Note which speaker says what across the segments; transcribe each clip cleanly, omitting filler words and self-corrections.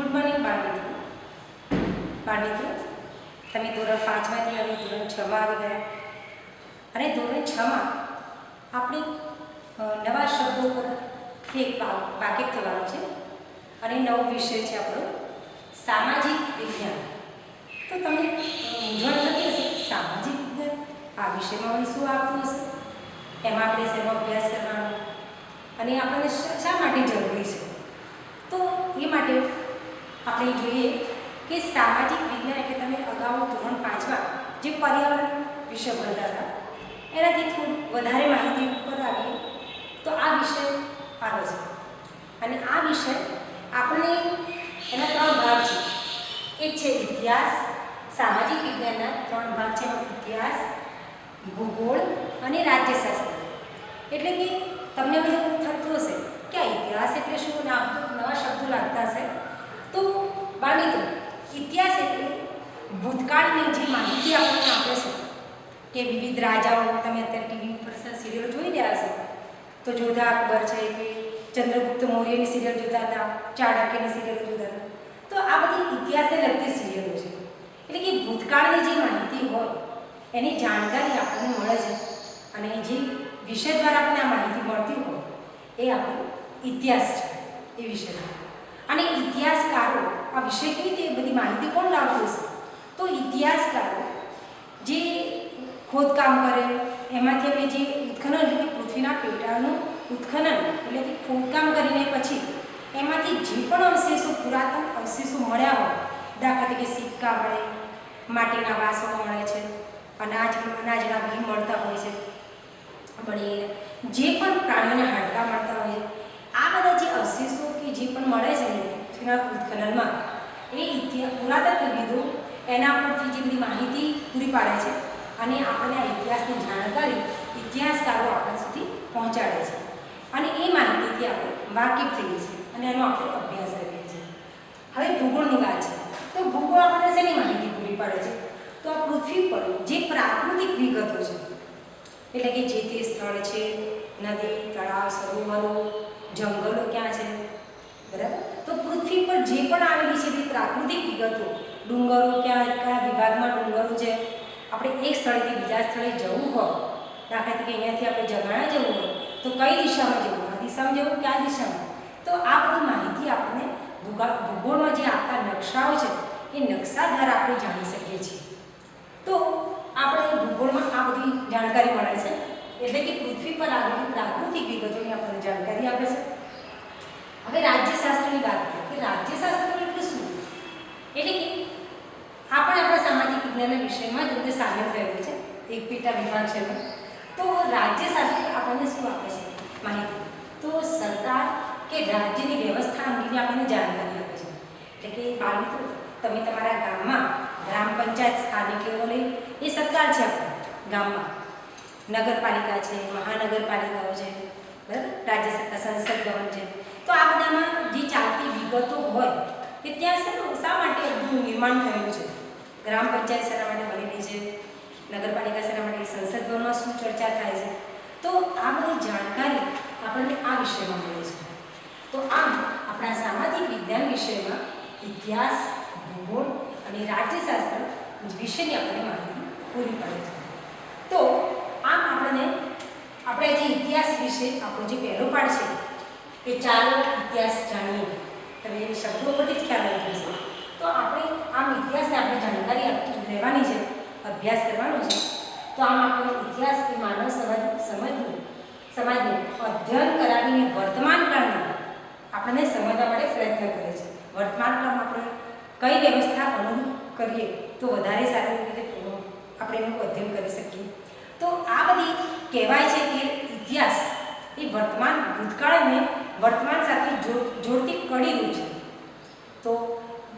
Speaker 1: Good morning બાળમિત્રો. બાળમિત્રો, તમે ધોરણ 5માંથી આવી ધોરણ 6માં આવી ગયા અને ધોરણ 6માં આપણે નવા શબ્દો પરથી એક વાકેફ થવાનું છે અને નવો વિષય છે આપણો સામાજિક વિજ્ઞાન. તો તમને મૂંઝવણ થતી હશે સામાજિક વિજ્ઞાન આ વિષયમાં વળી શું આવતું હશે, એમાં આપણે શેનો અભ્યાસ કરવાનો અને આપણને શા માટે જરૂરી છે. તો એ માટે આપણે જોઈએ કે સામાજિક વિજ્ઞાન એટલે તમે અગાઉ ધોરણ 5માં જે પર્યાવરણ વિષય ભણતા હતા એનાથી થોડું વધારે માહિતી ઉપર આવીએ તો આ વિષય આવે છે અને આ વિષય આપણે એના 3 ભાગ છે. એક છે ઇતિહાસ. સામાજિક વિજ્ઞાનના 3 ભાગ છે, ઇતિહાસ, ભૂગોળ અને રાજ્યશાસ્ત્ર. એટલે કે તમને બધું થતું હશે કે આ ઇતિહાસ એટલે શું, નવા શબ્દો લાગતા હશે. તો બાળમિત્રો, ઇતિહાસ એટલે ભૂતકાળની જે માહિતી આપણને આપે છે કે વિવિધ રાજાઓ, તમે અત્યારે ટીવી પર સિરિયલો જોઈ રહ્યા હશો તો જોધા અકબર છે કે ચંદ્રગુપ્ત મૌર્યની સિરિયલ જોતા હતા, ચાણક્યની સિરિયલો જોતા હતા. તો આ બધી ઇતિહાસને લગતી સિરિયલો છે. એટલે કે ભૂતકાળની જે માહિતી હોય એની જાણકારી આપણને મળે છે અને જે વિષય દ્વારા આપણને આ માહિતી મળતી હોય એ આપણો ઇતિહાસ છે. એ વિષય અને ઇતિહાસકારો આ વિષય કેવી રીતે બધી માહિતી કોણ લાવતું હશે? તો ઇતિહાસકારો જે ખોદકામ કરે એમાંથી અમે જે ઉત્ખનન એટલે કે પૃથ્વીના પેટાળનું ઉત્ખનન એટલે કે ખોદકામ કરીને પછી એમાંથી જે પણ અવશેષો, પુરાતન અવશેષો મળ્યા હોય, દાખલા તરીકે સિક્કા મળે, માટીના વાસણો મળે છે, અનાજના બી મળતા હોય છે, બળીને જે પણ પ્રાણીઓના હાડકાં મળતા હોય, આ બધા જે અવશેષો કે જે પણ મળે છે પૃથ્વીના ઉત્ખનનમાં એ પુરાતત્વવિદો એના પરથી જે બધી માહિતી પૂરી પાડે છે અને આપણને આ ઇતિહાસની જાણકારી ઇતિહાસકારો આપણા સુધી પહોંચાડે છે અને એ માહિતીથી આપણે વાકેફ થઈએ છીએ અને એનો આપણે અભ્યાસ કરીએ છીએ. હવે ભૂગોળની વાત છે તો ભૂગોળ આપણને શેની માહિતી પૂરી પાડે છે? તો આ પૃથ્વી પર જે પ્રાકૃતિક વિગતો છે એટલે કે જે તે સ્થળ છે, નદી, તળાવ, સરોવરો, જંગલો ક્યાં છે, બરાબર. તો પૃથ્વી પર જે પણ આવેલી છે તે પ્રાકૃતિક વિગતો, ડુંગરો કયા વિભાગમાં ડુંગરો છે, આપણે એક સ્થળેથી બીજા સ્થળે જવું હોય, દાખલા તરીકે અહીંયાથી આપણે જગાણા જવું હોય તો કઈ દિશામાં જવું, આ દિશામાં જવું કે આ દિશામાં, તો આ બધી માહિતી આપણને ભૂગોળમાં જે આપતા નકશાઓ છે એ નકશા દ્વારા આપણે જાણી શકીએ છીએ. તો આપણે ભૂગોળમાં આ બધી જાણકારી મળે છે એટલે કે પૃથ્વી પર આવેલી પ્રાકૃતિક વિગતોની આપણને જાણકારી આપે છે. હવે રાજ્યશાસ્ત્રની વાત કરીએ કે રાજ્યશાસ્ત્ર એટલે શું? એટલે કે આપણા સામાજિક વિજ્ઞાનના વિષયમાં જ અંદર સામેલ થયેલું છે, એક પેટા વિભાગ છે. તો રાજ્યશાસ્ત્ર આપણને શું આપે છે માહિતી? તો સરકાર કે રાજ્યની વ્યવસ્થા અંગેની આપણને જાણકારી આપે છે. એટલે કે બાળમિત્રો, તમે તમારા ગામમાં ગ્રામ પંચાયત સ્થાનિક લેવલે એ સરકાર છે આપણા ગામમાં, નગરપાલિકા છે, મહાનગરપાલિકાઓ છે, બરાબર, રાજ્ય સરકાર, સંસદ ભવન છે. તો આ બધામાં જે ચાલતી વિગતો હોય કે ત્યાં શા માટે બધું નિર્માણ થયેલું છે, ગ્રામ પંચાયત શેના માટે બનેલી છે, નગરપાલિકા શેના માટે, સંસદ ભવનમાં શું ચર્ચા થાય છે, તો આ બધી જાણકારી આપણને આ વિષયમાં મળે છે. તો આમ આપણા સામાજિક વિજ્ઞાન વિષયમાં ઇતિહાસ, ભૂગોળ અને રાજ્યશાસ્ત્ર વિષયની આપણને માહિતી પૂરી પડે છે. તો આમ આપણે જે ઇતિહાસ વિશે આપણો જે પહેલો પાઠ છે કે ચાલો ઇતિહાસ જાણીએ, તમે શબ્દો પરથી જ ખ્યાલ આવી જશે. તો આપણે આમ ઇતિહાસને આપણે જાણકારી લેવાની છે, અભ્યાસ કરવાનો છે. તો આમ આપણે ઇતિહાસ એ માનવ સમાજનું અધ્યયન કરાવીને વર્તમાન કાળને આપણને સમજવા માટે પ્રયત્ન કરે છે. વર્તમાન કાળમાં આપણે કઈ વ્યવસ્થા અનુરૂપ કરીએ તો વધારે સારી રીતે આપણે એનું અધ્યયન કરી શકીએ. તો આ બધી કહેવાય છે કે ઇતિહાસ એ વર્તમાન, ભૂતકાળને વર્તમાન સાથે જોડતી કડીનું છે. તો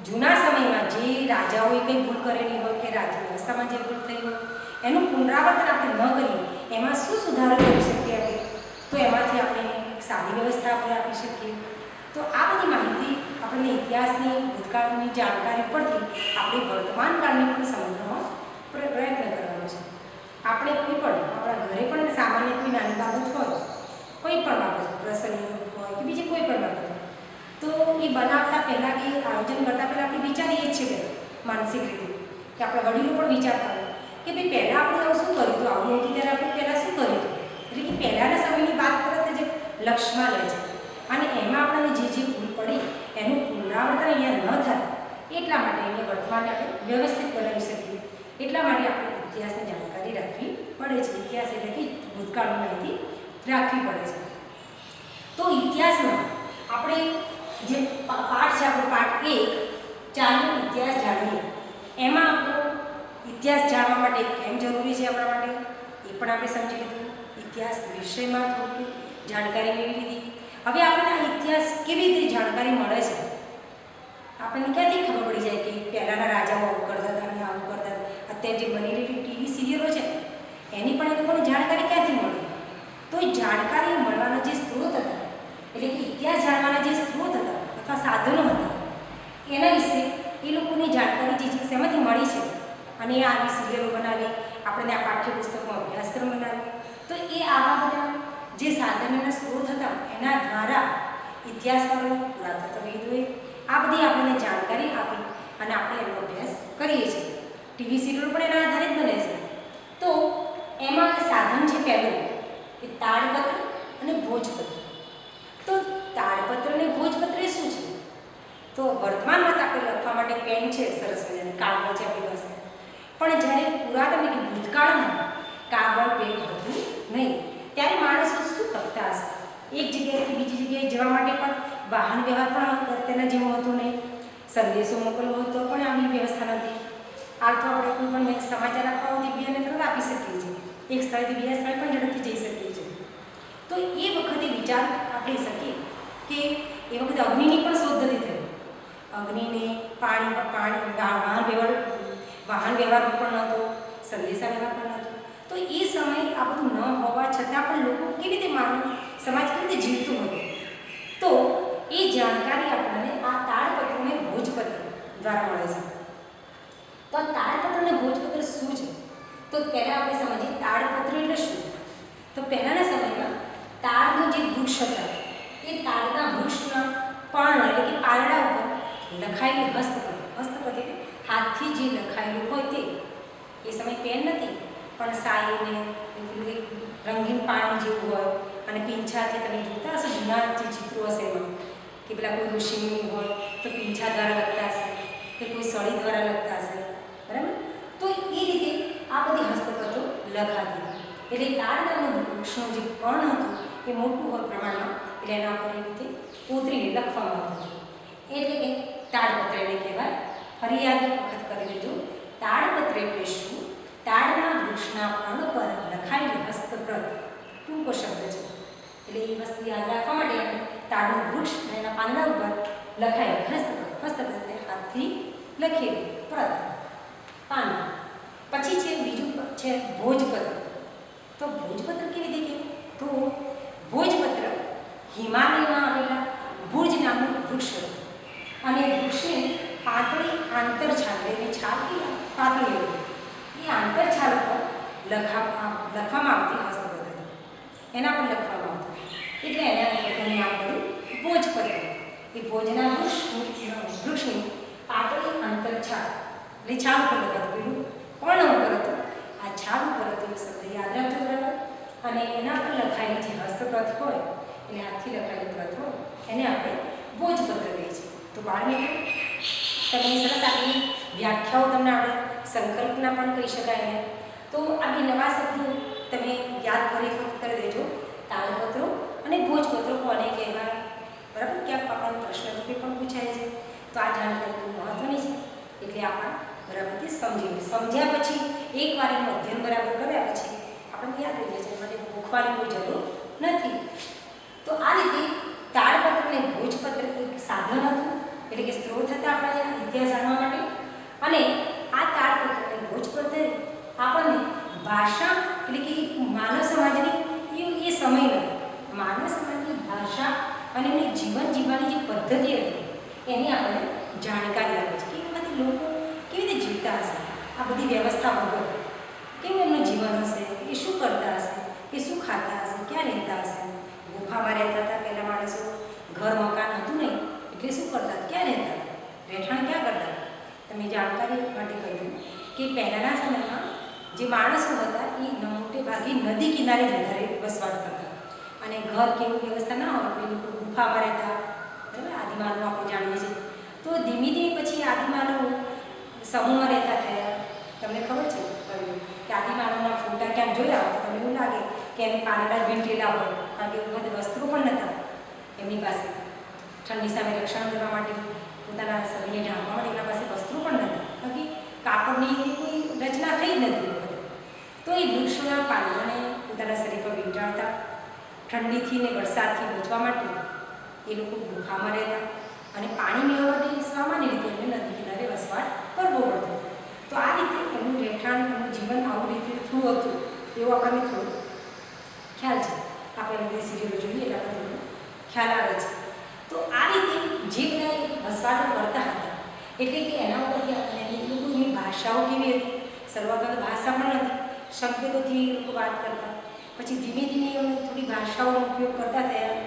Speaker 1: જૂના સમયમાં જે રાજાઓએ કંઈ ભૂલ કરેલી હોય કે રાજ્ય વ્યવસ્થામાં જે ભૂલ થઈ હોય એનું પુનરાવર્તન આપણે ન કરીએ, એમાં શું સુધારો કરી શકીએ આપણે, તો એમાંથી આપણે એક સારી વ્યવસ્થા આપણે આપી શકીએ. તો આ બધી માહિતી આપણને ઇતિહાસની, ભૂતકાળની જાણકારી પરથી આપણે વર્તમાન કાળને પણ સમજવાનો પ્રયત્ન કરવાનો છે. આપણે કોઈ પણ આપણા ઘરે પણ સામાન્ય કોઈ નાની બાબત હોય, કોઈ પણ બાબત, પ્રસંગ હોય કે બીજી કોઈ પણ બાબત હોય, તો એ બનાવતા પહેલાં કે આયોજન કરતાં પહેલાં આપણે વિચારીએ જ છીએ માનસિક રીતે કે આપણા વડીલો પણ વિચારતા હોય કે ભાઈ પહેલાં આપણે આવું શું કર્યું હતું, આવું નહોતું ત્યારે આપણે પહેલાં શું કર્યું હતું, એટલે કે પહેલાંના સમયની વાત તરત જ લક્ષમાં લે છે અને એમાં આપણને જે ભૂલ પડી એનું પુનરાવર્તન અહીંયા ન થાય એટલા માટે અહીંયા વર્તમાનને આપણે વ્યવસ્થિત બનાવી શકીએ, એટલા માટે આપણે ઇતિહાસની જાણકારી રાખવી પડે છે. ઇતિહાસ એટલે કે ભૂતકાળની માહિતી રાખવી પડે છે. તો ઇતિહાસમાં આપણે જે પાઠ છે આપણો પાઠ 1 ચાલો ઇતિહાસ જાણીએ, એમાં આપણો ઇતિહાસ જાણવા માટે કેમ જરૂરી છે આપણા માટે એ પણ આપણે સમજી લીધું. ઇતિહાસ વિષયમાં થોડી જાણકારી મેળવી લીધી. હવે આપણને આ ઇતિહાસ કેવી રીતે જાણકારી મળે છે, આપણને ક્યાંથી ખબર પડી જાય કે પહેલાંના રાજાઓ આવું કરતા હતા અને આવું કરતા હતા. અત્યારે જે બની રહેલી ટીવી સિરિયલો છે એની પણ એ લોકોને જાણકારી ક્યાંથી મળી? તો એ જાણકારી મળવાના જે સ્ત્રોત હતા, એટલે કે ઇતિહાસ જાણવાના જે સ્ત્રોત હતા અથવા સાધનો હતા એના વિશે એ લોકોની જાણકારી જે છે શેમાંથી મળી છે અને એ આવી સિરિયલો બનાવી આપણને આ પાઠ્યપુસ્તકમાં અભ્યાસક્રમ બનાવ્યો. તો એ આવા બધા જે સાધનોના સ્ત્રોત હતા એના દ્વારા ઇતિહાસકારો પુરાતત્વવિદોએ આ બધી આપણને જાણકારી આપી અને આપણે એનો અભ્યાસ કરીએ છીએ. ટીવી સિરિયલ પણ એના આધારિત બને છે. તો એમાં સાધન છે પહેલું એ તાડપત્ર અને ભોજપત્ર. તો તાડપત્ર અને ભોજપત્ર એ શું છે? તો વર્તમાનમાં આપણે લખવા માટે પેન છે, સરસ મજાની કાગળ છે આપણી પાસે, પણ જ્યારે પુરાતન કે ભૂતકાળમાં કાગળ પેન હતું નહીં ત્યારે માણસો શું લખતા હશે? એક જગ્યાએથી બીજી જગ્યાએ જવા માટે પણ વાહન વ્યવહાર પણ તેના જેવો હતો નહીં, સંદેશો મોકલવો હતો પણ આવી વ્યવસ્થા નથી. હાલ તો આપણે કોઈ પણ સમાચાર આપવા હોય બીજાને તરત આપી શકીએ છીએ, એક સ્થળેથી બીજા સ્થળે પણ ઝડપથી જઈ શકીએ છીએ. તો એ વખતે વિચાર આપણે શકીએ કે એ વખતે અગ્નિની પણ શોધ નથી થઈ. અગ્નિને પાણી વાહન વ્યવહાર પણ નહોતો, સંદેશા વ્યવહાર પણ નહોતો. તો એ સમયે આ બધું ન હોવા છતાં પણ લોકો કેવી રીતે માનવ સમાજ કેવી રીતે જીવતું હતું? તો એ જાણકારી આપણને આ તાડપત્ર અને ભોજપત્ર દ્વારા મળે છે. તો આ તાડપત્ર અને ભોજપત્ર શું છે? તો પહેલાં આપણે સમજીએ તાડપત્ર એટલે શું. તો પહેલાંના સમયમાં તાડનું જે વૃક્ષ હતા એ તાડના વૃક્ષના પર્ણ એટલે કે પાંદડા ઉપર લખાયેલી હસ્તપત્ર એટલે હાથથી જે લખાયેલું હોય તે. એ સમય પેન નથી પણ સાઈને રંગીન પાણી જેવું હોય અને પીંછાથી તમે જોતા હશો જૂના જે ચિત્રો હશે એમાં કે પેલા કોઈ ઋષિમુનિ હોય તો પીંછા દ્વારા લખતા હશે કે કોઈ સળી દ્વારા લખતા હશે, બરાબર? તો એ રીતે આ બધી હસ્તપત્રો લખાતી. એટલે તાડનાનું વૃક્ષનું જે પર્ણ હતું એ મોટું હોય પ્રમાણમાં, એટલે એના પર એ રીતે કોતરીને લખવામાં આવતું. એટલે કે તાડપત્ર એને કહેવાય. ફરી યાદ વખત કરી લેજો. તાડપત્ર એટલે શું? તાડના વૃક્ષના પર્ણ પર લખાયેલી હસ્તપ્રત ટૂંકો શબ્દ છે. એટલે એ વસ્તુ યાદ રાખવા માટે આપણે તાડનું વૃક્ષ અને એના પાંદડા ઉપર લખાયેલી હસ્તપ્રત એટલે હાથથી લખેલી પ્રત પાન. પછી છે બીજું છે ભોજપત્ર. તો ભોજપત્ર કેવી રીતે કહેવાય? તો ભોજપત્ર હિમાલયમાં આવેલા ભુજ નામનું વૃક્ષ હતું અને વૃક્ષને પાતળી આંતરછાલ એટલે છાલ કે પાતળી હતી એ આંતરછાલ પર લખવામાં આવતી હસ્તપ્રત હતી, એના પર લખવામાં આવતું એટલે એનું નામ પડ્યું ભોજપત્ર. એ ભોજના વૃક્ષની પાતળી આંતરછાલ એટલે છાલ ઉપર લખાતું, પેલું પર્ણ ઉપર હતું, આ છાલ ઉપર હતું એ શબ્દ યાદ રાખજો બરાબર. અને એના પર લખાયેલી જે હસ્તપ્રત હોય એટલે હાથથી લખાયેલી પ્રત હોય એને આપણે ભોજપત્ર કહીએ છીએ. તો બાળમિત્રો તમે સરસ આપણી વ્યાખ્યાઓ તમને આપણે સંકલ્પના પણ કહી શકાય એને. તો આ બે નવા શબ્દો તમે યાદ કરી દેજો. તાડપત્રો અને ભોજપત્રો કોને કહેવાય, બરાબર? ક્યાંક આપણને પ્રશ્ન રૂપે પણ પૂછાય છે. તો આ જાણકારી ખૂબ મહત્ત્વની છે એટલે આપણે બરાબરથી સમજ્યા પછી એકવાર એનું અધ્યયન બરાબર કર્યા પછી આપણને યાદ રહી જાય છે, માટે ગોખવાની કોઈ જરૂર નથી. તો આ રીતે તાડપત્ર અને ભોજપત્ર એક સાધન હતું એટલે કે સ્ત્રોત હતા આપણા ઇતિહાસ જાણવા માટે. અને આ તાડપત્ર અને ભોજપત્ર આપણને ભાષા એટલે કે માનવ સમાજની એ સમયનો માનવ સમાજની ભાષા અને એમની જીવન જીવવાની જે પદ્ધતિ હતી એની આપણને જાણકારી આપે છે કે એ બધી લોકો કેવી રીતે જીવતા હશે, આ બધી વ્યવસ્થા વગર કેવું એમનું જીવન હશે, એ શું કરતા હશે, એ શું ખાતા હશે, ક્યાં રહેતા હશે. ગુફામાં રહેતા હતા પહેલાં માણસો, ઘર મકાન હતું નહીં એટલે શું કરતા, ક્યાં રહેતા, રહેઠાણ ક્યાં કરતા? તમે જાણકારી માટે કહી દઉં કે પહેલાંના સમયમાં જે માણસો હતા એ મોટે ભાગે નદી કિનારે જ વધારે વસવાટ કરતા, અને ઘર કેવું વ્યવસ્થા ના હોય એ લોકો ગુફામાં રહેતા, બરાબર. આદિમાનવ આપણે જાણીએ છીએ. તો ધીમે ધીમે પછી આદિમાનવ સમૂહમાં રહેતા થયા. તમને ખબર છે કે આદિમાનવના ફોટા ક્યાંક જોયા હોય તો તમને એવું લાગે કે એને પાનેલા વીંટેલા હોય, કારણ કે બધા વસ્ત્રો પણ નહોતા એમની પાસે. ઠંડી સામે રક્ષણ કરવા માટે, પોતાના શરીરને ઢાંકવા માટે એમના પાસે વસ્ત્રો પણ નહોતા, કારણ કે કાપડની કોઈ રચના થઈ જ નથી. તો એ વૃક્ષોના પાનને પોતાના શરીર પર વીંટાળતા, ઠંડીથી ને વરસાદથી બચવા માટે એ લોકો ગુફામાં રહેતા, અને પાણી મેળવવા માટે સામાન્ય રીતે એમને નદી કિનારે વસવાટ કરવો પડતો. તો આ રીતે એમનું રહેઠાણ, એમનું જીવન આવું રીતે થોડું હતું એવું આપણને થોડું ખ્યાલ છે. આપણે બધી સિરિયલો જોઈએ એટલે આપણને થોડું ખ્યાલ આવે છે. તો આ રીતે જે બધા વસવાટો કરતા હતા, એટલે કે એના ઉપરથી આપણને એ લોકોની ભાષાઓ કેવી હતી. શરૂઆતમાં તો ભાષા પણ નથી, સંકેતોથી એ લોકો વાત કરતા, પછી ધીમે ધીમે એમને થોડી ભાષાઓનો ઉપયોગ કરતા થયા.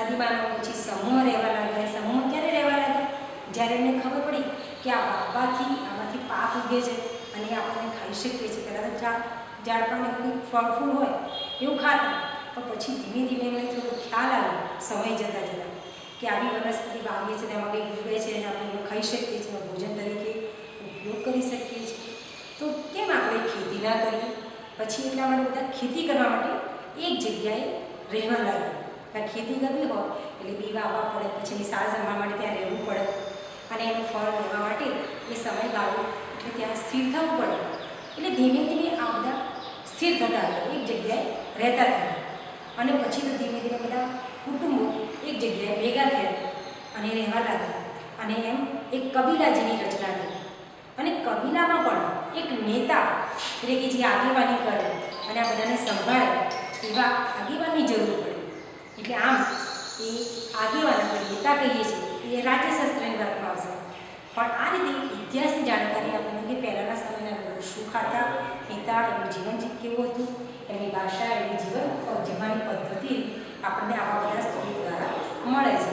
Speaker 1: આદિમાનવ પછી સમૂહમાં રહેવા લાગ્યા. સમૂહમાં ક્યારે રહેવા લાગ્યા? જ્યારે એમને ખબર પડી કે આ આમાંથી પાક ઉગે છે અને આપણને ખાઈ શકીએ છીએ. પહેલાં તો ઝાડ પણ એવું ફળ ફૂલ હોય એવું ખાતા, પણ પછી ધીમે ધીમે એમને થોડો ખ્યાલ આવ્યો સમય જતાં જતાં કે આવી વનસ્પતિ વાવીએ છીએ તેમાં કંઈક ઉગે છે અને આપણે એનું ખાઈ શકીએ છીએ, ભોજન તરીકે ઉપયોગ કરી શકીએ છીએ. તો કેમ આપણે ખેતી ના કરીએ? પછી એટલા માટે બધા ખેતી કરવા માટે એક જગ્યાએ રહેવા લાગ્યા. કારણ ખેતી કરવી હોય એટલે બી વાવવા પડે, પછી એની સાર સંભાળ માટે ત્યાં રહેવું પડે, અને એનું ફળ લેવા માટે એ સમયગાળો એટલે ત્યાં સ્થિર થવું પડે. એટલે ધીમે ધીમે આ બધા સ્થિર થતા એક જગ્યાએ રહેતા થયા. અને પછી તો ધીમે ધીમે બધા કુટુંબો એક જગ્યાએ ભેગા થયા અને રહેવા લાગ્યા. અને એમ એક કબીલા જેવી રચના થઈ. અને કબીલામાં પણ એક નેતા, એટલે કે જે આગેવાની કરે અને આ બધાને સંભાળે એવા આગેવાનની જરૂર પડે. એટલે આમ એ આગેવાન આપણે નેતા કહીએ છીએ એ રાજ્યશાસ્ત્રની વાતમાં આવશે. પણ આ રીતે ઇતિહાસની જાણકારી આપણને કે પહેલાંના સમયના લોકો શું ખાતા પીતા, એમનું જીવન કેવું હતું, એમની ભાષા, એમની જીવવાની પદ્ધતિ આપણને આવા બધા સ્ત્રોત દ્વારા મળે છે.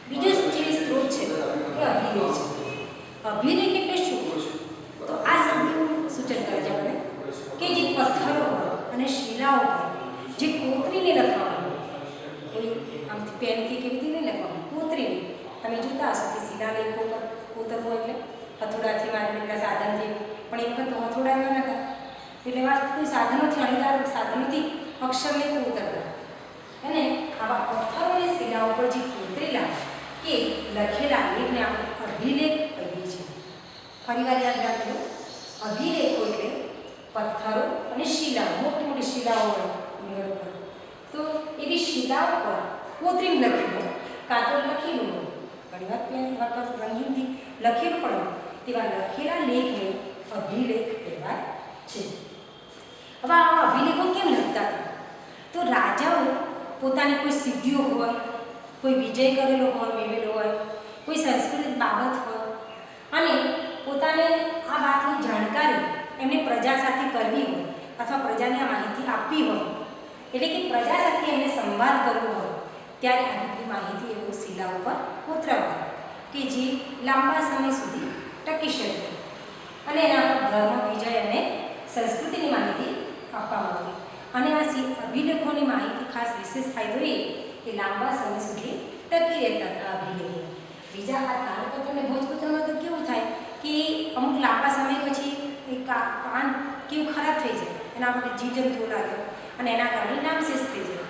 Speaker 1: બીજો જે સ્ત્રોત છે એ અભિલેખ છે. અભિલેખ એટલે શું? તો આ શબ્દનું સૂચન કરે છે આપણે કે જે પથ્થરો અને શિલાઓ પર જે કોતરીને લખવામાં, કોઈ આમથી પેનથી કેવી રીતે નહીં લખવામાં, કોતરીને. તમે જોતા હશો કે શિલાલેખો પર કોતરવો એટલે હથોડાથી મારીને પેલા સાધનથી, પણ એક વખત હથોડા એવા નહોતા એટલે એવા કોઈ સાધનોથી, અણીદાર સાધનોથી અક્ષરને કોતરતા. અને આવા પથ્થરો અને શિલાઓ પર જે કોતરેલા કે લખેલા લેખને આપણે અભિલેખ કહીએ છીએ. ફરીવાર યાદ રાખજો, અભિલેખો એટલે પથ્થરો અને શિલાઓ, મોટી મોટી શિલાઓ હોય ડુંગર પર, તો એવી શિલાઓ પર કોતરીને લખેલું કાં તો લખેલું હોય, ઘણીવાર પેન વખત રંગીનથી લખેલું પણ હોય, તેવા લખેલા લેખને અભિલેખ કહેવાય છે. હવે આવા અભિલેખો કેમ લખતા હતા? તો રાજાઓ પોતાની કોઈ સિદ્ધિઓ હોય, કોઈ વિજય કરેલો હોય, મેળવેલો હોય, કોઈ સાંસ્કૃતિક બાબત હોય, અને પોતાને આ વાતની જાણકારી એમને પ્રજા સાથે કરવી હોય અથવા પ્રજાને આ માહિતી આપવી હોય, એટલે કે પ્રજા સાથે એમને સંવાદ કરવો હોય, ત્યારે આ બધી માહિતી એવો શિલા ઉપર કોતરાવતા કે જે લાંબા સમય સુધી ટકી શકે, અને એના પર ધર્મ, વિજય અને સંસ્કૃતિની માહિતી આપવામાં આવતી. અને આ અભિલેખોની માહિતી ખાસ વિશેષ ફાયદો એ કે લાંબા સમય સુધી ટકી રહેતા હતા અભિલેખો. બીજા આ તાલપત્ર અને ભોજપત્રમાં તો કેવું થાય કે અમુક લાંબા સમય પછી એ પાન કેવું ખરાબ થઈ જાય, એના માટે જીવજંતુઓ લાગે અને એના કારણે નામશેષ થઈ જાય.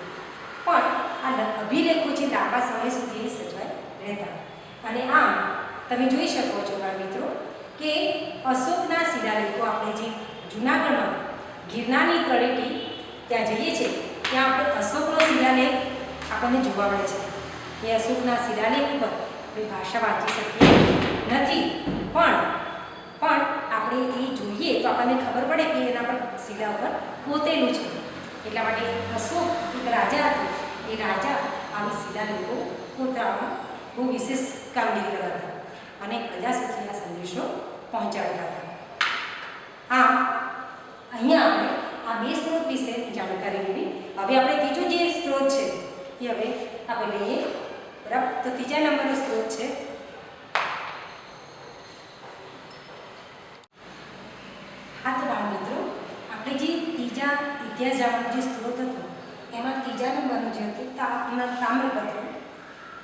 Speaker 1: પણ આ અભિલેખો છે લાંબા સમય સુધી સચવાઈ રહેતા. અને આમ તમે જોઈ શકો છો મારા મિત્રો કે અશોકના શિલાલેખો આપણે જે જૂનાગઢમાં ગિરનારની તળેટી ત્યાં જઈએ છીએ ત્યાં આપણે અશોકનો શિલાલેખ આપણને જોવા મળે છે. એ અશોકના શિલાલેખ ઉપર આપણી ભાષા વાંચી શકીએ નથી, પણ આપણે એ જોઈએ તો આપણને ખબર પડે કે એના પર શિલા ઉપર કોતેલું છે. એટલા માટે અશોક એક રાજા હતો, એ રાજા આવી શિલાલેખો કોતરામાં બહુ વિશેષ કામગીરી કરતા હતા અને પ્રજા સુધી આ સંદેશો પહોંચાડતા હતા. આમ અહીંયા આપણે આ બે સ્ત્રોત વિશેની જાણકારી મેળવી. હવે આપણે ત્રીજો જે સ્ત્રોત છે એ હવે આપણે લઈએ બરાબર. તો ત્રીજા નંબરનો સ્ત્રોત છે હા. તો બાળ મિત્રો, આપણે જે ત્રીજા ઇતિહાસ જાણવાનો જે સ્ત્રોત હતો એમાં ત્રીજા નંબરનું જે હતું તામ્રપત્ર.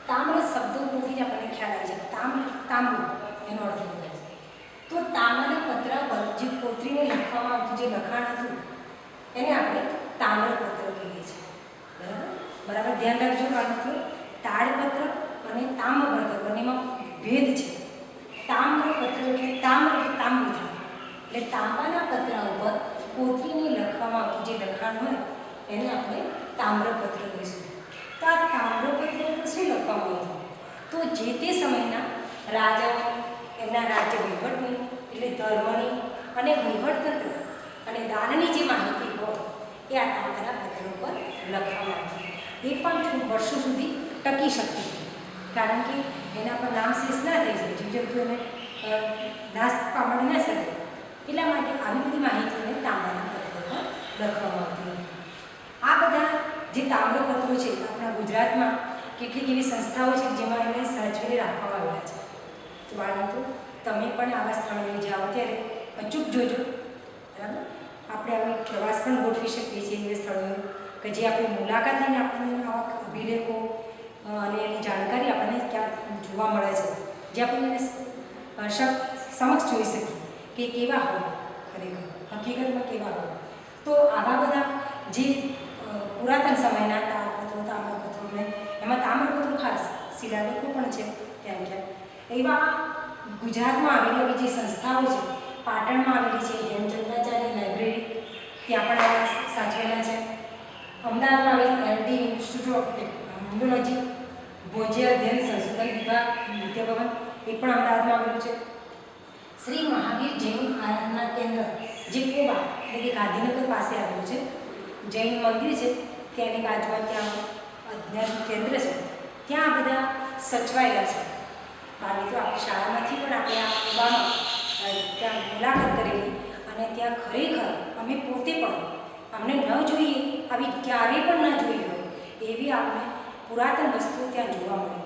Speaker 1: તામ્ર શબ્દ ઉપરથી જ આપણને ખ્યાલ આવી જાય. તાંબુ એનો અર્થ થાય છે. તો તાંબાના પતરા પર જે કોતરીને લખવામાં આવતું જે લખાણ હતું એને આપણે તામ્રપત્ર કહીએ છીએ. બરાબર ધ્યાન રાખજો બાળ મિત્રો. તાડપત્ર અને તામ્રપત્ર બંનેમાં ભેદ છે. તામ્રપત્ર એટલે તામ્ર એટલે તાંબુ થાય. એટલે તાંબાના પતરા ઉપર કોતરીને લખવામાં આવતું જે લખાણ હોય એને આપણે તામ્રપત્ર કહીશું. તો આ તામ્રપત્ર ઉપર શું લખવામાં આવતું? તો જે તે સમયના રાજાઓ એમના રાજ્ય વહીવટની એટલે ધર્મની અને વહીવટતંત્ર અને દાનની જે માહિતી હોય એ આ તાંબાના પત્રો પર લખવામાં આવતી. એ પણ વર્ષો સુધી ટકી શકતી હતી, કારણ કે એના પર નામ શેષ ના થઈ જાય, જીવજંતુ એને નાશ પામવાની ના શકે. એટલા માટે આવી બધી માહિતીને તાંબાના પત્રો પર લખવામાં આવતી હતી. આ બધા જે તામ્રપત્રો છે આપણા ગુજરાતમાં કેટલીક એવી સંસ્થાઓ છે જેમાં એને સાચવીને રાખવામાં આવેલા છે. તો બાળકો, તમે પણ આવા સ્થળોએ જાઓ ત્યારે અચૂક જોજો. બરાબર. આપણે આવી પ્રવાસ પણ ગોઠવી શકીએ છીએ એવા સ્થળોએ કે જે આપણી મુલાકાત લઈને આપણને આવા અભિલેખો અને એની જાણકારી આપણને ક્યાં જોવા મળે છે, જે આપણે એને સમક્ષ જોઈ શકીએ કે કેવા હોય, ખરેખર હકીકતમાં કેવા હોય. તો આવા બધા જે પુરાતન સમયના તાળપત્રો તામ્રપત્રોને એમાં તામ્રપત્રો ખાસ શિલાલેખો પણ છે ત્યાં ક્યાં એવા ગુજરાતમાં આવેલી એવી જે સંસ્થાઓ છે, પાટણમાં આવેલી છે હેમચંદ્રાચાર્ય લાઇબ્રેરી, ત્યાં પણ સાચવેલા છે. અમદાવાદમાં આવેલી LD ઇન્સ્ટિટ્યૂટ ઓફ ટેકનોલોજી ભોજ્ય અધ્યયન સંશોધન વિભાગ વિદ્યાભવન એ પણ અમદાવાદમાં આવેલું છે. શ્રી મહાવીર જૈન આરાધના કેન્દ્ર જે કોબા એટલે કે ગાંધીનગર પાસે આવેલું છે, જૈન મંદિર છે ત્યાંની બાજુમાં ત્યાં અધ્યયન કેન્દ્ર છે, ત્યાં બધા સચવાયેલા છે. બાળકો, આપણી શાળામાંથી પણ આપણે આ કોબામાં ત્યાં મુલાકાત કરેલી અને ત્યાં ખરેખર અમે પોતે પણ અમને ન જોઈએ આવી ક્યારેય પણ ન જોઈ હોય એવી આપણે પુરાતન વસ્તુઓ ત્યાં જોવા મળી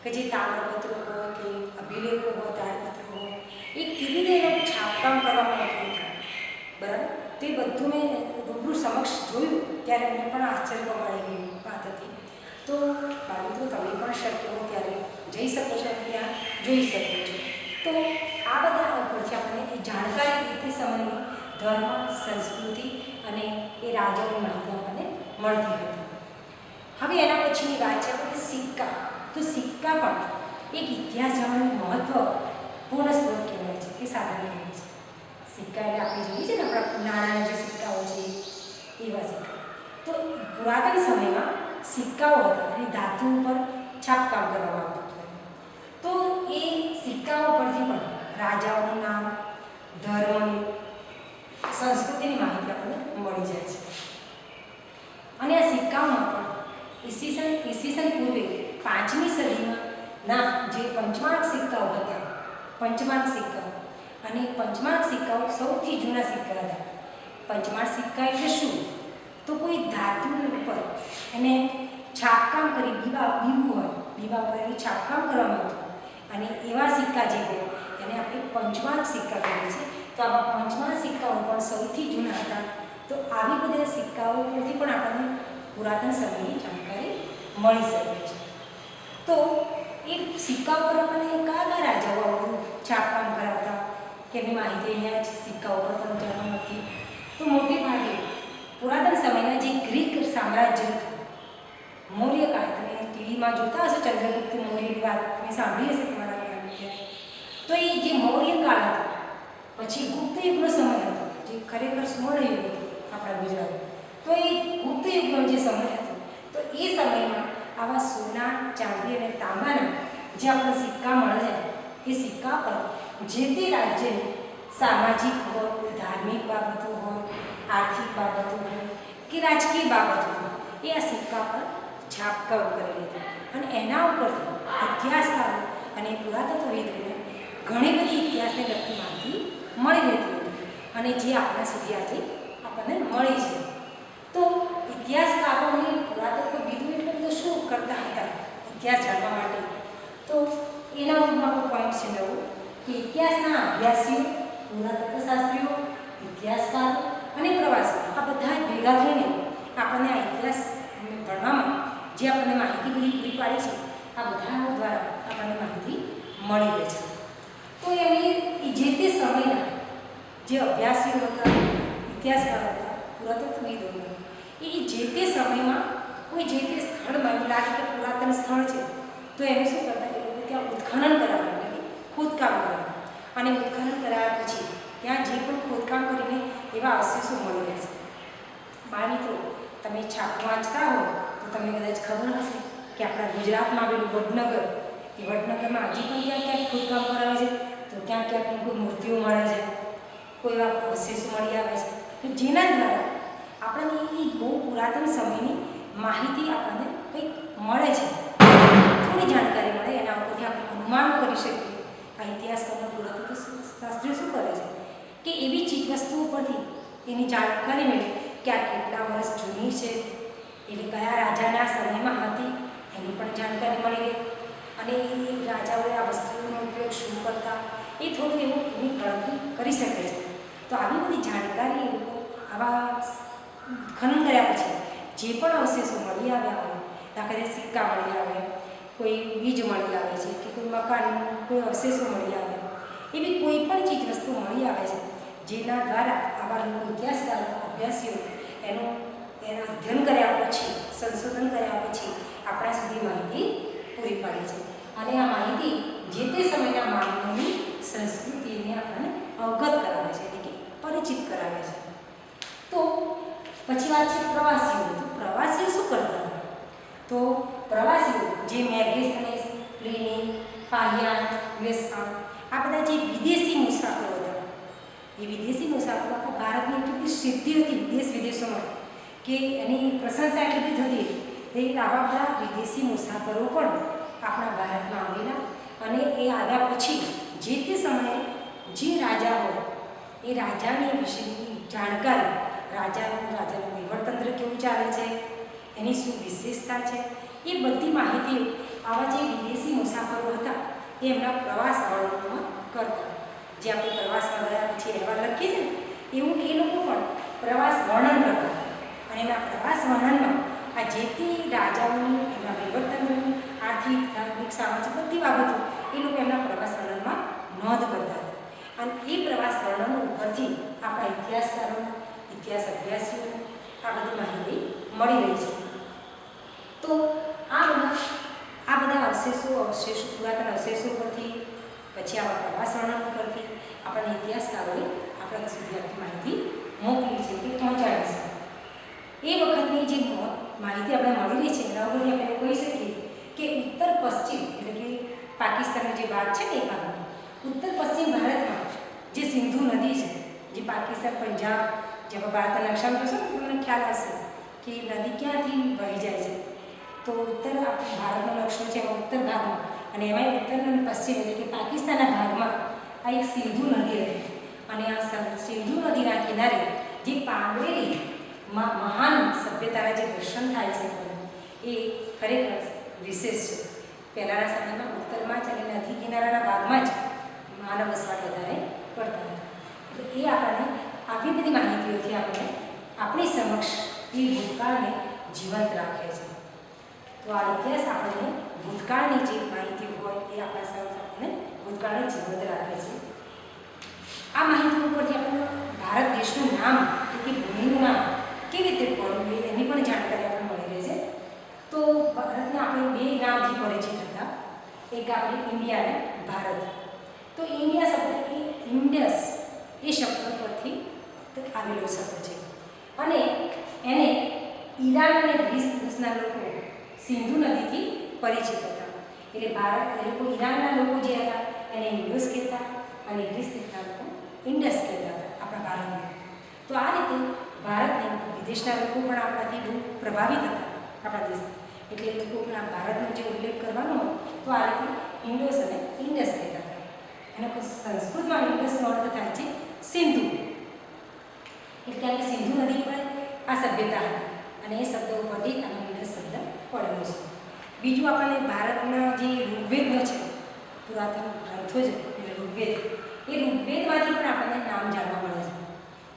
Speaker 1: કે જે તામ્રપત્રો હોય કે અભિલેખો હોય, તાડપત્રો હોય, એ કેવી રીતે એનું છાપકામ કરવામાં આવતું હતું. બરાબર. તો એ બધું મેં રૂબરૂ સમક્ષ જોયું ત્યારે મને પણ આશ્ચર્ય પામેલી વાત હતી. તો બાળકો, તમે પણ શક્ય હો ત્યારે જઈ શકો છો અને ત્યાં જોઈ શકો છો. તો આ બધા ઉપરથી આપણને એ જાણકારી તે સમયની ધર્મ, સંસ્કૃતિ અને એ રાજાઓની માહિતી આપણને મળતી હતી. હવે એના પછીની વાત છે આપણે સિક્કા. તો સિક્કા પણ એક ઇતિહાસ જાણવાનું મહત્વપૂર્ણ સ્ત્રોત કહેવાય છે, એ સાધન કહેવાય છે. સિક્કા એટલે આપણે જોઈએ છે ને આપણા નાણાંના જે સિક્કાઓ છે એવા સિક્કા. તો પુરાતન સમયમાં સિક્કાઓ હતા અને ધાતુ ઉપર છાપકામ કરવામાં આવતું હતું. તો એ સિક્કાઓ પરથી પણ રાજાઓનું નામ, ધર્મની, સંસ્કૃતિની માહિતી આપણને મળી જાય છે. અને આ સિક્કાઓમાં પણ ઈસવીસન પૂર્વે 5મી સદીના જે પંચમાંક સિક્કાઓ હતા, પંચમાંક સિક્કાઓ, અને પંચમાંક સિક્કાઓ સૌથી જૂના સિક્કા હતા. પંચમાંક સિક્કા એટલે શું? તો કોઈ ધાતુ ઉપર એને છાપકામ કરી બીબું હોય, બીબા ઉપર એનું છાપકામ કરવામાં આવતું અને એવા સિક્કા જે હોય એને આપણે પંચમાંક સિક્કા કહીએ છીએ. તો આવા પંચમાંક સિક્કાઓ પણ સૌથી જૂના હતા. તો આવી બધા સિક્કાઓ પરથી પણ આપણને પુરાતન સમયની જાણકારી મળી શકે છે. તો એ સિક્કા ઉપર આપણને કયા રાજાઓ આવું છાપકામ કરાવતા કે એની માહિતી અહીંયા સિક્કા ઉપર પણ જાણવા મળતી. તો મોટે ભાગે પુરાતન સમયના જે ગ્રીક સામ્રાજ્ય હતું, મૌર્યકાળ, તમે ટીવીમાં જોતા હશો ચંદ્રગુપ્ત મૌર્યની વાત તમે સાંભળી હશે તમારા ઘરમાં. તો એ જે મૌર્યકાળ હતો પછી ગુપ્ત યુગનો સમય હતો, જે ખરેખર સુવર્ણ યુગ હતો આપણા ગુજરાતમાં. તો એ ગુપ્ત યુગનો જે સમય હતો, તો એ સમયમાં આવા સોના, ચાંદી અને તાંબાના જે આપણે સિક્કા મળે છે એ સિક્કા પર જે તે રાજ્યની સામાજિક હોય, ધાર્મિક બાબતો હોય, આર્થિક બાબતો હોય કે રાજકીય બાબતો હોય, એ આ સિક્કા પર છાપકામ કરેલી હતી. અને એના ઉપરથી ઇતિહાસકારો અને પુરાતત્વવિદોને ઘણી બધી ઇતિહાસને લગતી માહિતી મળી રહેતી હતી અને જે આપણા સુધી આજે આપણને મળી છે. તો ઇતિહાસકારો અને પુરાતત્વવિદો એટલે બધું શું કરતા હતા ઇતિહાસ જાણવા માટે. તો એના આપણો પોઈન્ટ છે નવો કે ઇતિહાસના અભ્યાસીઓ, પુરાતત્વશાસ્ત્રીઓ, ઇતિહાસકારો અને પ્રવાસીઓ આ બધા ભેગા થઈને આપણને આ ઇતિહાસ ભણવામાં જે આપણને માહિતી પૂરી પાડી છે, આ બધા દ્વારા આપણને માહિતી મળી રહે છે. તો એમની જે તે સમયના જે અભ્યાસીઓ હતા, ઇતિહાસકારો હતા, પુરાતત્વવિદો હતા, એ જે તે સમયમાં કોઈ જે તે સ્થળમાં એવું લાગે કે પુરાતન સ્થળ છે તો એનું શું કરતા, એ લોકો ત્યાં ઉત્ખનન કરાવવા, એટલે કે ખોદકામ કરાવવા. અને ઉત્ખનન કરાવ્યા પછી ત્યાં જે પણ ખોદકામ કરીને એવા અવશેષો મળી રહે છે. બાળ મિત્રો, તમે છાપ વાંચતા હો તો તમને કદાચ ખબર હશે કે આપણા ગુજરાતમાં આવેલું વડનગર, એ વડનગરમાં હજી પણ ક્યાંક ક્યાંક ખોદકામ કરાવે છે. તો ત્યાં ક્યાંક કોઈ મૂર્તિઓ મળે છે, કોઈ એવા અવશેષો મળી આવે છે કે જેના દ્વારા આપણને એ બહુ પુરાતન સમયની માહિતી આપણને કંઈક મળે છે, થોડી જાણકારી મળે. એના ઉપરથી આપણે અનુમાન કરી શકીએ. આ ઇતિહાસકારના પુરાતત્વશાસ્ત્રીઓ શું કરે છે કે એવી ચીજ વસ્તુઓ પરથી એની જાણકારી મેળવે કે આ કેટલા વર્ષ જૂની છે, એટલે કયા રાજાના સમયમાં હતી એની પણ જાણકારી મળી રહે. અને એ રાજાઓએ આ વસ્તુઓનો ઉપયોગ શું કરતા, એ થોડું એવું એની ગણતરી કરી શકે છે. તો આવી બધી જાણકારી એ લોકો આવા ખનન કર્યા પછી જે પણ અવશેષો મળી આવ્યા હોય, દાખલા સિક્કા મળી આવે, કોઈ બીજ મળી આવે છે કે કોઈ મકાન, કોઈ અવશેષો મળી આવે, એવી કોઈ પણ ચીજ વસ્તુ મળી આવે છે જેના દ્વારા આવા લોકો, ઇતિહાસકારો, અભ્યાસીઓ એનું અધ્યયન કર્યા પછી, સંશોધન કર્યા પછી આપણા સુધી માહિતી પૂરી પાડી છે. અને આ માહિતી જે તે સમયના માનવીની સંસ્કૃતિને આપણને અવગત કરાવે છે, એટલે કે પરિચિત કરાવે છે. તો પછી વાત છે પ્રવાસીઓ. તો પ્રવાસીઓ શું કરતા હતા? તો પ્રવાસીઓ જે મેગેસ્થનેસ, પ્લિની, ફાહિયાન, વેસ્ટર્ન, આ બધા જે વિદેશી મુસાફરો હતા, એ વિદેશી મુસાફરો આપણા ભારતની એટલી બધી સિદ્ધિ હતી દેશ વિદેશોમાં કે એની પ્રશંસા એટલી બધી થતી. એ આવા બધા વિદેશી મુસાફરો પણ આપણા ભારતમાં આવેલા. અને એ આવ્યા પછી જે તે સમયે જે રાજા હોય એ રાજાની વિશેની જાણકારી, રાજાનું વહીવટતંત્ર કેવું ચાલે છે, એની શું વિશેષતા છે, એ બધી માહિતીઓ આવા જે વિદેશી મુસાફરો હતા એ એમના પ્રવાસ વર્ણનમાં કરતા. જે આપણે પ્રવાસમાં ગયા પછી અહેવાલ લખીએ છીએ ને, એવું એ લોકો પણ પ્રવાસ વર્ણન કરતા. અને એના પ્રવાસ વર્ણનમાં આ જે તે રાજાઓની, એમના વહીવટતંત્રની આર્થિક, ધાર્મિક, સામાજિક બધી બાબતો એ લોકો એમના પ્રવાસ વર્ણનમાં નોંધ કરતા હતા. અને એ પ્રવાસ વર્ણનો ઉપરથી આપણા ઇતિહાસકારોને, ઇતિહાસ અભ્યાસીઓને આ બધી માહિતી મળી રહી છે. તો આ બધા અવશેષો, પુરાતન અવશેષો પરથી, પછી આવા પ્રવાસ વર્ણનો પરથી આપણને ઇતિહાસકારોએ આપણા સુધી આખી માહિતી મોકલી છે, કે પહોંચાડી છે. એ વખતની જે માહિતી આપણે મળી રહી છે એના ઉપરથી આપણે એવું કહી શકીએ કે ઉત્તર પશ્ચિમ, એટલે કે પાકિસ્તાનનો જે ભાગ છે ને, એ ભાગમાં ઉત્તર પશ્ચિમ ભારતમાં જે સિંધુ નદી છે, જે પાકિસ્તાન, પંજાબ, જેમાં ભારતના નકશામાં જોશો ને તમને ખ્યાલ હશે કે નદી ક્યાંથી વહી જાય છે. તો ઉત્તર ભારતનો નકશો છે ઉત્તર ભાગમાં, અને એમાં ઉત્તર અને પશ્ચિમ એટલે કે પાકિસ્તાનના ભાગમાં આ એક સિંધુ નદી હતી. અને આ સિંધુ નદીના કિનારે જે પાંગરેલી મહાન સભ્યતાના જે દર્શન થાય છે એ ખરેખર વિશેષ છે. પહેલાંના સમયમાં ઉત્તરમાં જ અને નદી કિનારાના ભાગમાં જ માનવ વસવાટ વધારે કરતા હતા. એટલે એ આપણને આવી બધી માહિતીઓથી આપણે આપણી સમક્ષ એ ભૂતકાળને જીવંત રાખે છે. તો આ ઇતિહાસ આપણને ભૂતકાળની જે માહિતી હોય એ આપણા સમક્ષ આપણને ભૂતકાળને જીવંત રાખે છે. આ માહિતી ઉપરથી આપણને ભારત દેશનું નામ, એટલે કે ભૂમિનું નામ કેવી રીતે પડવું એની પણ જાણકારી આપણને મળી રહે છે. તો ભારતના આપણે બે નામથી પરિચિત હતા, એક આપણે ઇન્ડિયા અને ભારત. તો ઇન્ડિયા શબ્દ એ ઇન્ડસ એ શબ્દ પરથી આવેલો શબ્દ છે. અને એને ઈરાન અને ગ્રીસ દેશના લોકો સિંધુ નદીથી પરિચિત હતા. એટલે ભારત, એ લોકો ઈરાનના લોકો જે હતા એને ઇન્ડોસ કહેતા, અને ગ્રીસ દેશના લોકો ઇન્ડસ કહેતા હતા આપણા ભારતને. તો આ રીતે ભારતને વિદેશના લોકો પણ આપણાથી બહુ પ્રભાવિત હતા આપણા દેશના. એટલે એ લોકો પણ આ ભારતનો જે ઉલ્લેખ કરવાનો હોય તો આ રીતે ઇન્ડોસ અને ઇન્ડસ કહેતા હતા. એનો સંસ્કૃતમાં ઇન્ડસનો અર્થ થાય છે સિંધુ. એટલે કે સિંધુ નદી પર આ સભ્યતા હતી, અને એ શબ્દ ઉપરથી આ ઇન્ડસ શબ્દ પડેલો છે. બીજું આપણને ભારતના જે ઋગ્વેદનો છે, પુરાતન ગ્રંથો છે એટલે ઋગ્વેદ, એ ઋગ્વેદમાંથી પણ આપણને નામ જાણવા મળે છે.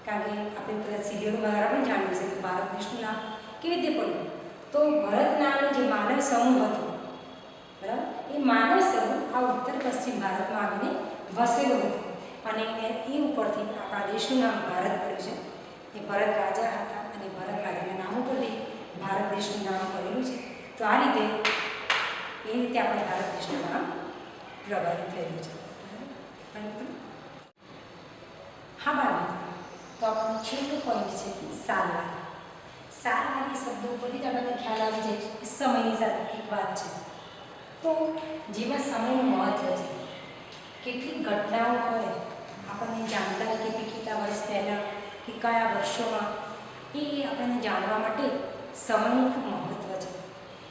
Speaker 1: કારણ કે આપણે કદાચ સિરિયલો દ્વારા પણ જાણ્યું છે કે ભારત દેશનું નામ કેવી રીતે પડ્યું. તો ભરત નામનો જે માનવ સમૂહ હતો, બરાબર, એ માનવ સમૂહ આ ઉત્તર પશ્ચિમ ભારતમાં આવીને વસેલો હતો અને એ ઉપરથી આપણા દેશનું નામ ભારત પડ્યું છે. એ ભરત રાજા હતા અને ભરત રાજાના નામ ઉપરથી ભારત દેશનું નામ પડેલું છે. તો આ રીતે આપણે ભારત દેશનું નામ પ્રભાવિત થયેલું છે. હા બાળકો, તો આપણો છેલ્લો પોઈન્ટ છે સાલવારી. સાલવારી શબ્દો પરથી જ આપણને ખ્યાલ આવી જાય કે સમયની સાથે એક વાત છે. તો જેમાં સમયનું મહત્ત્વ છે, કેટલીક ઘટનાઓ હોય આપણને જાણતા કે કેટલા વર્ષ પહેલાં કે કયા વર્ષોમાં, એ આપણને જાણવા માટે સમયનું ખૂબ મહત્ત્વ છે.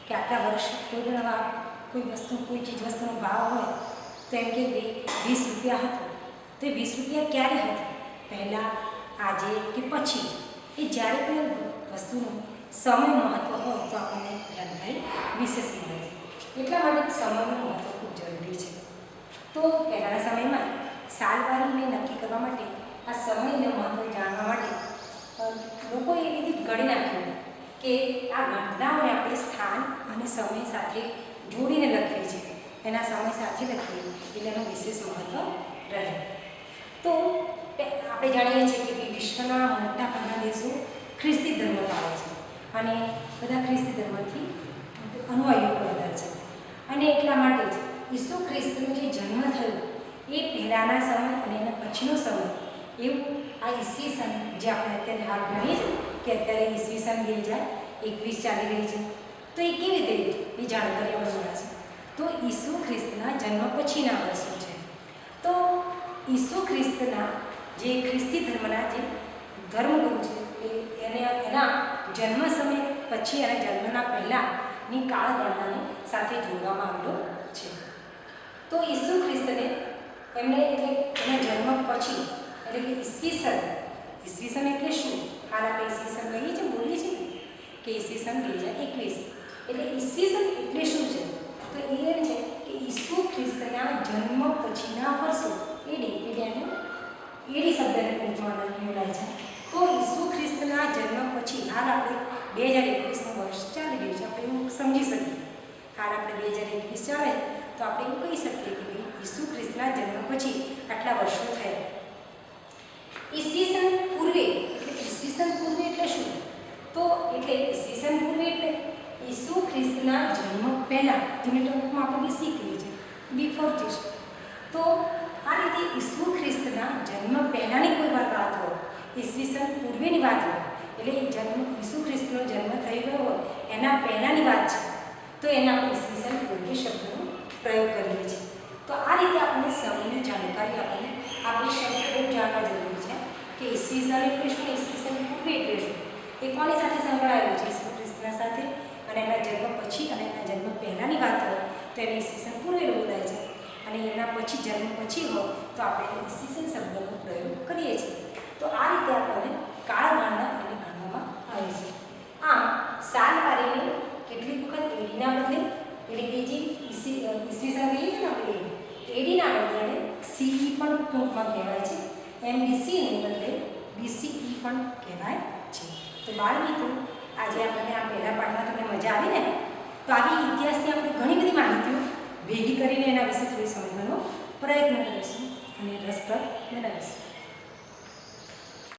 Speaker 1: કે આટલા વર્ષ કોઈ ચીજ વસ્તુનો ભાવ હોય તો એમ કે 20 રૂપિયા હતો, તો એ 20 રૂપિયા ક્યારે હતો, પહેલાં, આજે કે પછી, એ જ્યારે પણ વસ્તુનું સમય મહત્ત્વ હોય તો આપણને જાણકારી વિશેષ મળે છે. એટલા માટે સમયનું મહત્ત્વ ખૂબ જરૂરી છે. તો પહેલાંના સમયમાં સાલવારીને નક્કી કરવા માટે, આ સમયનું મહત્ત્વ જાણવા માટે લોકોએ એ રીતે ગણી નાખ્યું કે આ ઘટનાઓને આપણે સ્થાન અને સમય સાથે જોડીને લખવી છે. એના સમય સાથે લખીએ એટલે એનું વિશેષ મહત્ત્વ રહે. તો આપણે જાણીએ છીએ કે વિશ્વના મોટાભાગના દેશો ખ્રિસ્તી ધર્મ પાળે છે અને બધા ખ્રિસ્તી ધર્મથી અનુયાયીઓ વધારે છે. અને એટલા માટે જ ઈસુ ખ્રિસ્તનો જે જન્મ થયો એ પહેલાંના સમય અને એના પછીનો સમય, એવું આ ઈસવીસન જે આપણે અત્યારે હાલ ભણીએ છીએ કે અત્યારે ઈસવીસન 2021 ચાલી રહી છે, તો એ કેવી રીતે એ જાણકારી આપણે મળે છે. તો ઈસુ ખ્રિસ્તના જન્મ પછીના વર્ષો છે. તો ઈસુ ખ્રિસ્તના જે ખ્રિસ્તી ધર્મના જે ધર્મગુરુ છે એના જન્મ સમય પછી અને જન્મના પહેલાંની કાળગણનાને સાથે જોડવામાં આવેલો છે. તો ઈસુ ખ્રિસ્તને એમણે એટલે એના જન્મ પછી એટલે કે ઈસવીસન એટલે શું? હાલ આપણે ઈસવીસન કહીએ છીએ, બોલીએ છીએ કે ઈસવીસન 2021. એટલે ઈસવીસન એટલે શું છે? તો એ છે કે ઈસુ ખ્રિસ્તના જન્મ પછીના વર્ષો, એડી એટલે એનું એડી શબ્દને બોલાય છે. તો ઈસુ ખ્રિસ્તના જન્મ પછી હાલ આપણે 2021નું વર્ષ ચાલી રહ્યું છે, આપણે એવું સમજી શકીએ. હાલ આપણે 2021 ચાલે તો આપણે એવું કહી શકીએ કે ઈસુ ખ્રિસ્તના જન્મ પછી આટલા વર્ષો થયા. ઈસવીસન પૂર્વે એટલે શું? તો એટલે ઈસવીસન પૂર્વે એટલે ઈસુ ખ્રિસ્તના જન્મ પહેલાં, જેને ટૂંકમાં આપણે બીસી કહીએ છીએ, બિફોર ક્રિસ્ટ. તો આ રીતે ઈસુ ખ્રિસ્તના જન્મ પહેલાંની કોઈ વાત હોય, ઈસવીસન પૂર્વેની વાત હોય, એટલે ઈસુ ખ્રિસ્તનો જન્મ થઈ ગયો હોય એના પહેલાંની વાત છે, તો એને આપણે ઈસવીસન પૂર્વે શબ્દનો પ્રયોગ કરીએ છીએ. તો આ રીતે આપણને સમયની જાણકારી આપણને આપણી શબ્દો જાણવા જરૂરી છે કે ઈસવીસન એટલે શું, ઈસવીસન પૂર્વે એટલે શું, એ કોની સાથે સંકળાયેલું છે? ઈસુ ખ્રિસ્તના સાથે. અને એના જન્મ પછી અને એના જન્મ પહેલાંની વાત હોય તો એને ઈસવીસન પૂર્વે બોલાય છે, અને એના પછી જન્મ પછી હોય તો આપણે ઈસવીસન શબ્દનો પ્રયોગ કરીએ છીએ. તો આ રીતે આપણને કાળગણના એને ગણવામાં આવે છે. આમ સાલવારીને કેટલીક વખત એડીના બદલે, એટલે કે જે ઈસવીસન કહીએ છીએ ને આપણે એડીના બદલે એને સીઈ પણ ટૂંકમાં કહેવાય છે, MBCને બદલે BCE પણ કહેવાય છે. તો બાળ મિત્રો, આજે આપણને આ પહેલા પાઠમાં તમને મજા આવી ને? તો આવી ઇતિહાસની આપણે ઘણી બધી માહિતીઓ ભેગી કરીને એના વિશે થોડી સમજવાનો પ્રયત્ન કરીશું અને રસપ્રદ બનાવીશું.